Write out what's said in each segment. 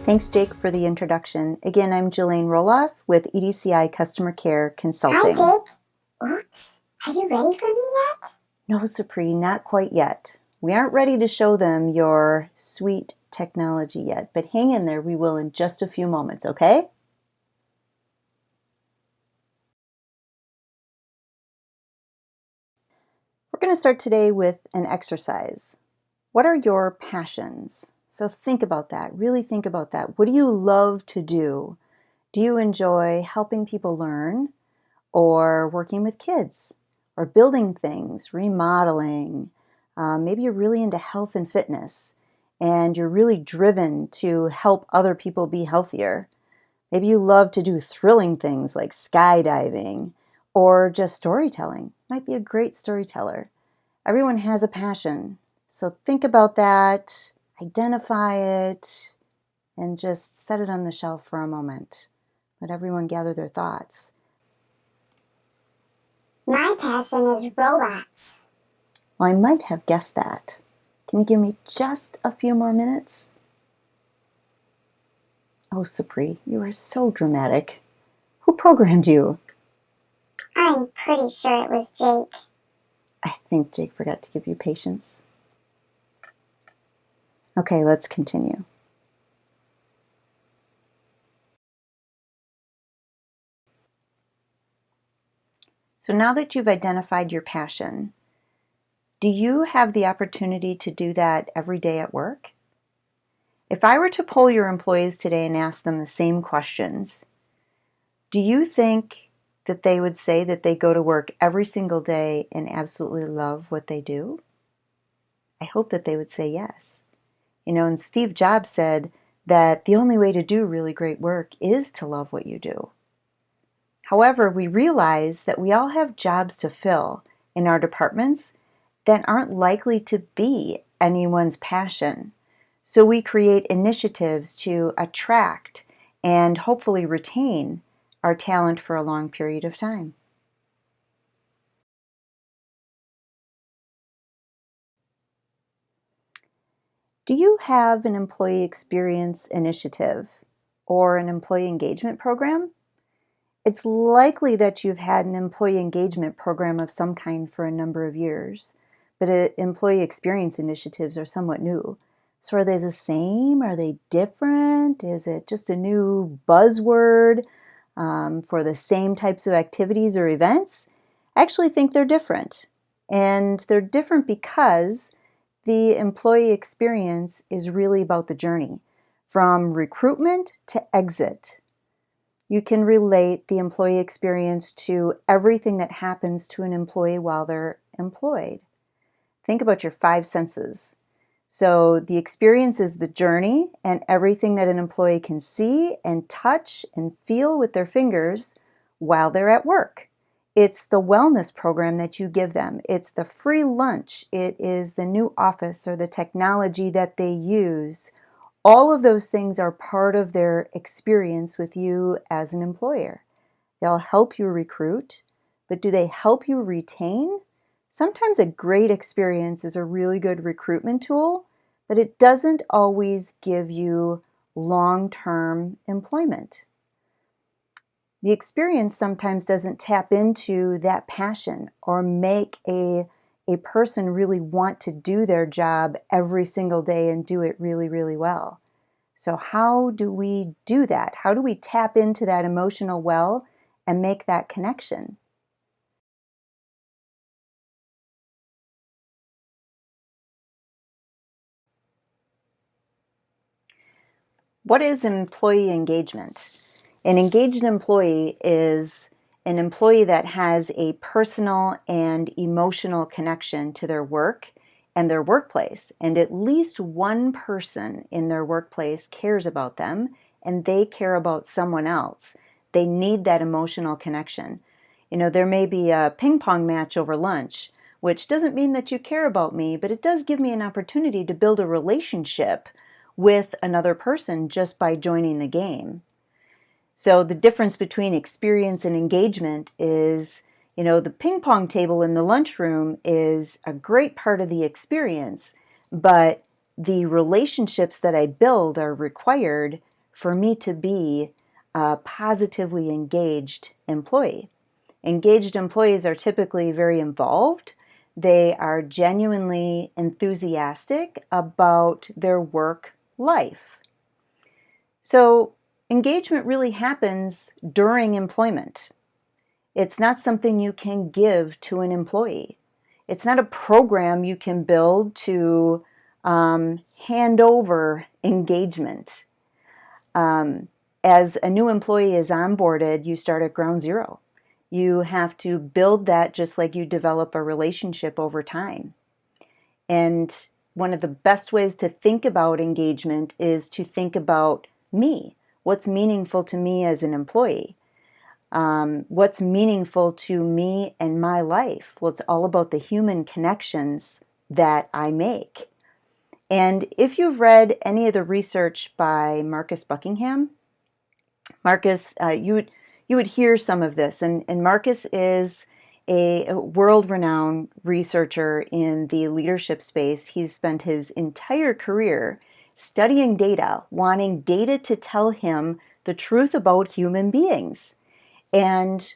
Thanks, Jake, for the introduction. Again, I'm Jelaine Roloff with EDCI Customer Care Consulting. Hi, Jake. Oops. Are you ready for me yet? No, Supri, not quite yet. We aren't ready to show them your sweet technology yet, but hang in there. We will in just a few moments, okay? We're going to start today with an exercise. What are your passions? So think about that. Really think about that. What do you love to do? Do you enjoy helping people learn, or working with kids, or building things, remodeling? Maybe you're really into health and fitness, and you're really driven to help other people be healthier. Maybe you love to do thrilling things like skydiving, or just storytelling. Might be a great storyteller. Everyone has a passion, so think about that, identify it, and just set it on the shelf for a moment. Let everyone gather their thoughts. My passion is robots. Well, I might have guessed that. Can you give me just a few more minutes? Oh, Supri, you are so dramatic. Who programmed you? I'm pretty sure it was Jake. I think Jake forgot to give you patience. Okay, let's continue. So now that you've identified your passion, do you have the opportunity to do that every day at work? If I were to poll your employees today and ask them the same questions, do you think that they would say that they go to work every single day and absolutely love what they do? I hope that they would say yes. And Steve Jobs said that the only way to do really great work is to love what you do. However, we realize that we all have jobs to fill in our departments that aren't likely to be anyone's passion. So we create initiatives to attract and hopefully retain our talent for a long period of time. Do you have an employee experience initiative or an employee engagement program? It's likely that you've had an employee engagement program of some kind for a number of years, but employee experience initiatives are somewhat new. So are they the same? Are they different? Is it just a new buzzword for the same types of activities or events? I actually think they're different. And they're different because the employee experience is really about the journey from recruitment to exit. You can relate the employee experience to everything that happens to an employee while they're employed. Think about your 5 senses. So the experience is the journey and everything that an employee can see and touch and feel with their fingers while they're at work. It's the wellness program that you give them. It's the free lunch. It is the new office or the technology that they use. All of those things are part of their experience with you as an employer. They'll help you recruit, but do they help you retain? Sometimes a great experience is a really good recruitment tool, but it doesn't always give you long-term employment. The experience sometimes doesn't tap into that passion or make a person really want to do their job every single day and do it really, really well. So how do we do that? How do we tap into that emotional well and make that connection? What is employee engagement? An engaged employee is an employee that has a personal and emotional connection to their work and their workplace, and at least one person in their workplace cares about them and they care about someone else. They need that emotional connection. There may be a ping pong match over lunch, which doesn't mean that you care about me, but it does give me an opportunity to build a relationship with another person just by joining the game. So the difference between experience and engagement is, the ping pong table in the lunchroom is a great part of the experience, but the relationships that I build are required for me to be a positively engaged employee. Engaged employees are typically very involved. They are genuinely enthusiastic about their work life. So engagement really happens during employment. It's not something you can give to an employee. It's not a program you can build to hand over engagement. As a new employee is onboarded, you start at ground zero. You have to build that just like you develop a relationship over time. And one of the best ways to think about engagement is to think about me. What's meaningful to me as an employee? What's meaningful to me and my life? Well, it's all about the human connections that I make. And if you've read any of the research by Marcus Buckingham, Marcus, you would hear some of this. And Marcus is a world-renowned researcher in the leadership space. He's spent his entire career studying data, wanting data to tell him the truth about human beings. And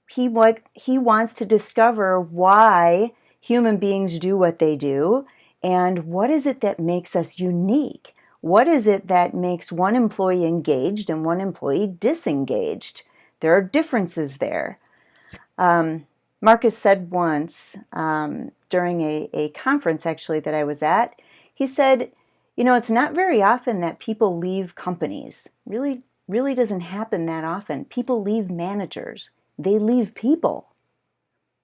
he wants to discover why human beings do what they do, and what is it that makes us unique? What is it that makes one employee engaged and one employee disengaged? There are differences there. Marcus said once during a conference actually that I was at, he said, you know, it's not very often that people leave companies. Really doesn't happen that often. People leave managers. They leave people.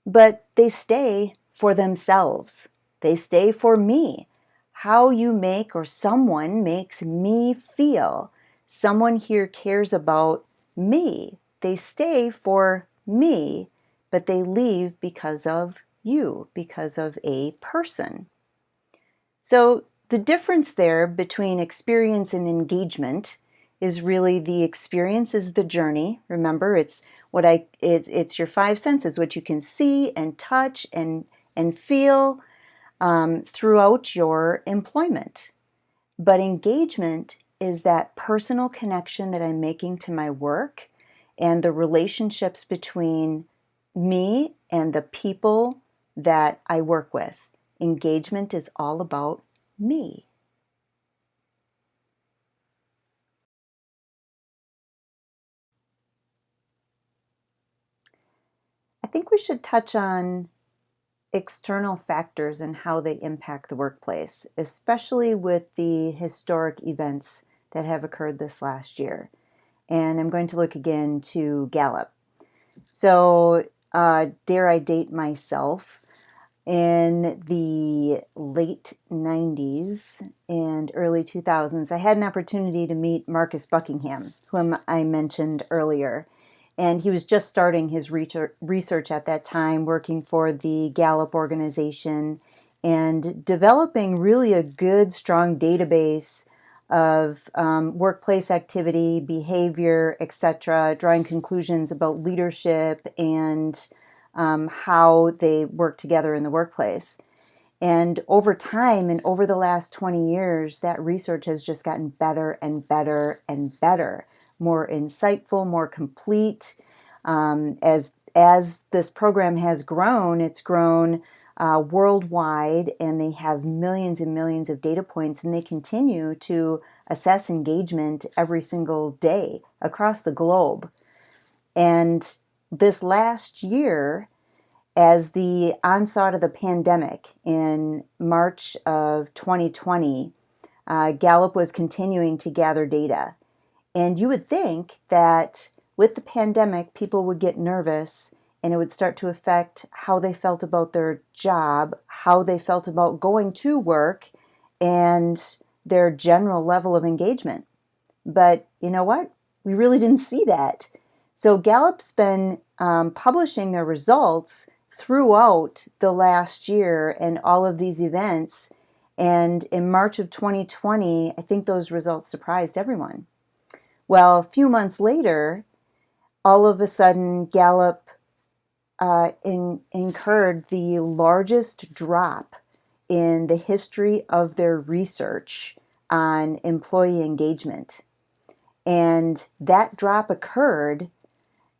But they stay for themselves. They stay for me. How you make or someone makes me feel. Someone here cares about me. They stay for me, but they leave because of you, because of a person. So the difference there between experience and engagement is really the experience is the journey. Remember, it's your five senses, what you can see and touch and feel throughout your employment. But engagement is that personal connection that I'm making to my work and the relationships between me and the people that I work with. Engagement is all about me. I think we should touch on external factors and how they impact the workplace, especially with the historic events that have occurred this last year. And I'm going to look again to Gallup. So, dare I date myself, in the late 90s and early 2000s, I had an opportunity to meet Marcus Buckingham, whom I mentioned earlier. And he was just starting his research at that time, working for the Gallup organization and developing really a good, strong database of workplace activity, behavior, etc., drawing conclusions about leadership and how they work together in the workplace. And over time and over the last 20 years, that research has just gotten better and better and better, more insightful, more complete. As this program has grown, it's grown worldwide, and they have millions and millions of data points, and they continue to assess engagement every single day across the globe. And this last year, as the onset of the pandemic in March of 2020, Gallup was continuing to gather data. And you would think that with the pandemic, people would get nervous and it would start to affect how they felt about their job, how they felt about going to work, and their general level of engagement. But you know what? We really didn't see that. So Gallup's been publishing their results throughout the last year and all of these events. And in March of 2020, I think those results surprised everyone. Well, a few months later, all of a sudden, Gallup incurred the largest drop in the history of their research on employee engagement. And that drop occurred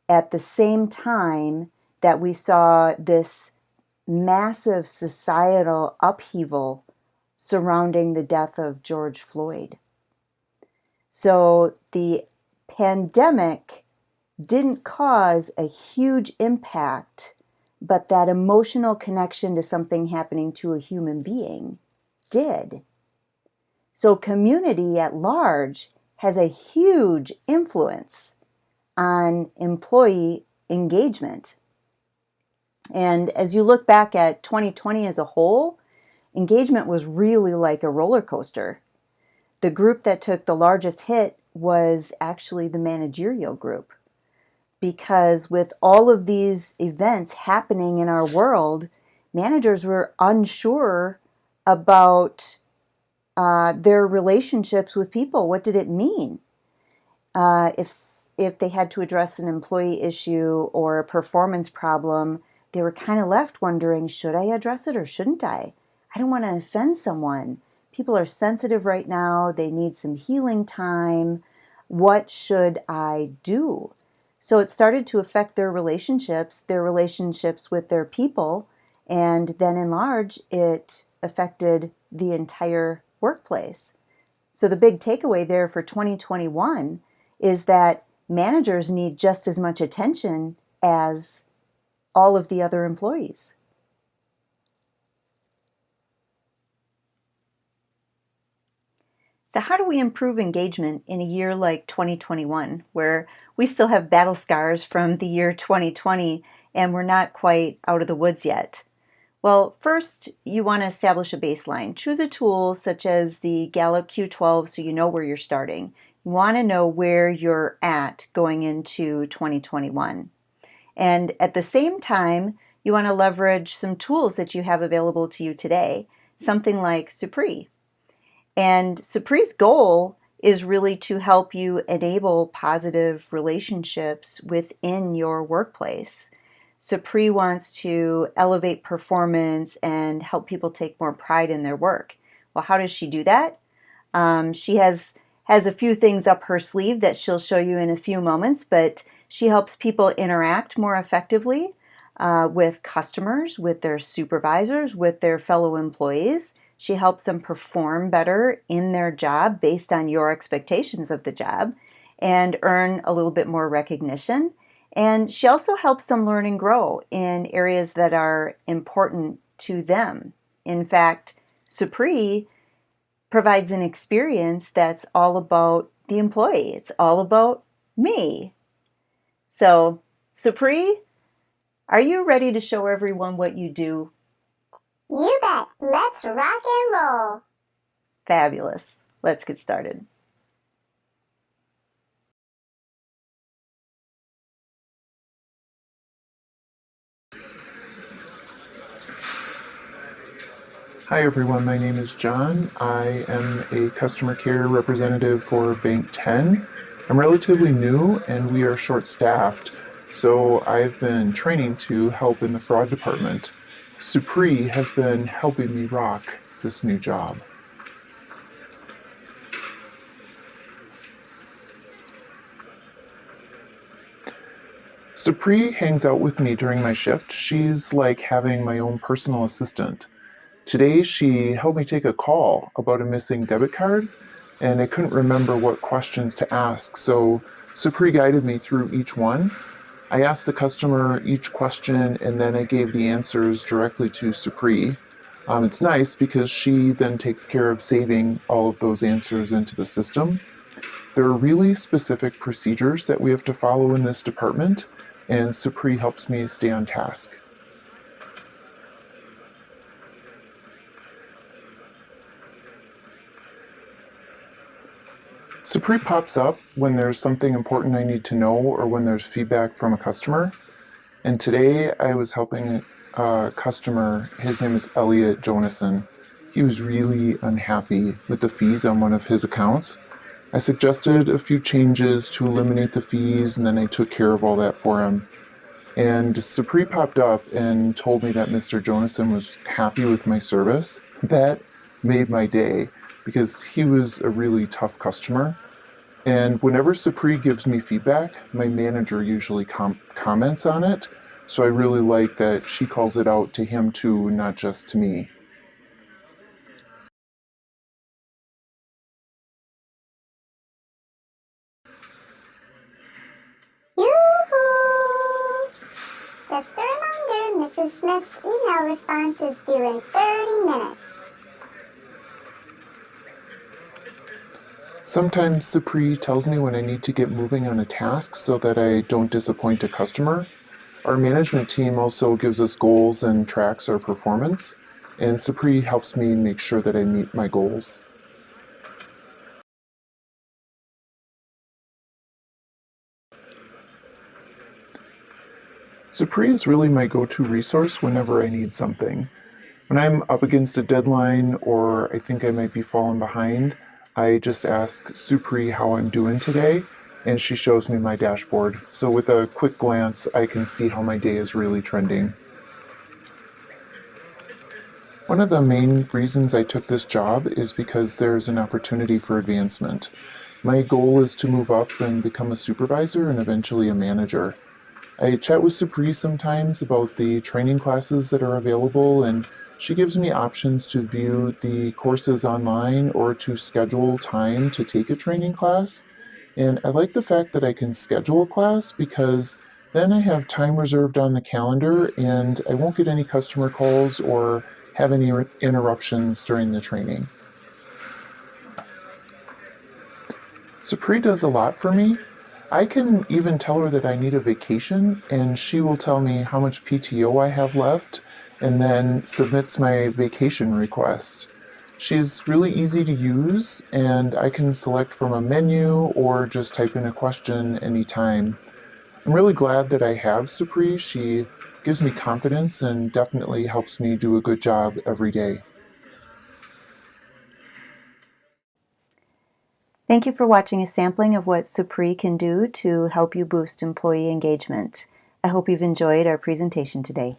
at the same time that we saw this massive societal upheaval surrounding the death of George Floyd. So the pandemic didn't cause a huge impact, but that emotional connection to something happening to a human being did. So community at large has a huge influence on employee engagement. And as you look back at 2020 as a whole, engagement was really like a roller coaster. The group that took the largest hit was actually the managerial group, because with all of these events happening in our world, managers were unsure about their relationships with people. What did it mean? If they had to address an employee issue or a performance problem, they were kind of left wondering, should I address it or shouldn't I? I don't want to offend someone. People are sensitive right now. They need some healing time. What should I do? So it started to affect their relationships with their people, and then in large, it affected the entire workplace. So the big takeaway there for 2021 is that managers need just as much attention as all of the other employees. So how do we improve engagement in a year like 2021, where we still have battle scars from the year 2020 and we're not quite out of the woods yet? Well, first, you want to establish a baseline. Choose a tool such as the Gallup Q12 so you know where you're starting. You want to know where you're at going into 2021. And at the same time, you want to leverage some tools that you have available to you today, something like Supree. And Supree's goal is really to help you enable positive relationships within your workplace. Supree wants to elevate performance and help people take more pride in their work. Well, how does she do that? She has a few things up her sleeve that she'll show you in a few moments, but she helps people interact more effectively with customers, with their supervisors, with their fellow employees. She helps them perform better in their job based on your expectations of the job and earn a little bit more recognition. And she also helps them learn and grow in areas that are important to them. In fact, Supree provides an experience that's all about the employee. It's all about me. So, Supree, are you ready to show everyone what you do? You bet. Let's rock and roll. Fabulous. Let's get started. Hi everyone, my name is John. I am a customer care representative for Bank 10. I'm relatively new and we are short-staffed, so I've been training to help in the fraud department. Supree has been helping me rock this new job. Supree hangs out with me during my shift. She's like having my own personal assistant. Today she helped me take a call about a missing debit card, and I couldn't remember what questions to ask, so Supree guided me through each one. I asked the customer each question, and then I gave the answers directly to Supree. It's nice because she then takes care of saving all of those answers into the system. There are really specific procedures that we have to follow in this department, and Supree helps me stay on task. Supree pops up when there's something important I need to know or when there's feedback from a customer. And today I was helping a customer. His name is Elliot Jonason. He was really unhappy with the fees on one of his accounts. I suggested a few changes to eliminate the fees, and then I took care of all that for him. And Supree popped up and told me that Mr. Jonason was happy with my service. That made my day because he was a really tough customer. And whenever Supri gives me feedback, my manager usually comments on it. So I really like that she calls it out to him too, not just to me. Yoo-hoo! Just a reminder, Mrs. Smith's email response is due in 30 minutes. Sometimes Supri tells me when I need to get moving on a task so that I don't disappoint a customer. Our management team also gives us goals and tracks our performance, and Supri helps me make sure that I meet my goals. Supri is really my go-to resource whenever I need something. When I'm up against a deadline or I think I might be falling behind, I just ask Supri how I'm doing today, and she shows me my dashboard. So with a quick glance, I can see how my day is really trending. One of the main reasons I took this job is because there's an opportunity for advancement. My goal is to move up and become a supervisor and eventually a manager. I chat with Supri sometimes about the training classes that are available, and she gives me options to view the courses online or to schedule time to take a training class. And I like the fact that I can schedule a class because then I have time reserved on the calendar and I won't get any customer calls or have any interruptions during the training. Supri does a lot for me. I can even tell her that I need a vacation, and she will tell me how much PTO I have left and then submits my vacation request. She's really easy to use, and I can select from a menu or just type in a question anytime. I'm really glad that I have Supri. She gives me confidence and definitely helps me do a good job every day. Thank you for watching a sampling of what Supri can do to help you boost employee engagement. I hope you've enjoyed our presentation today.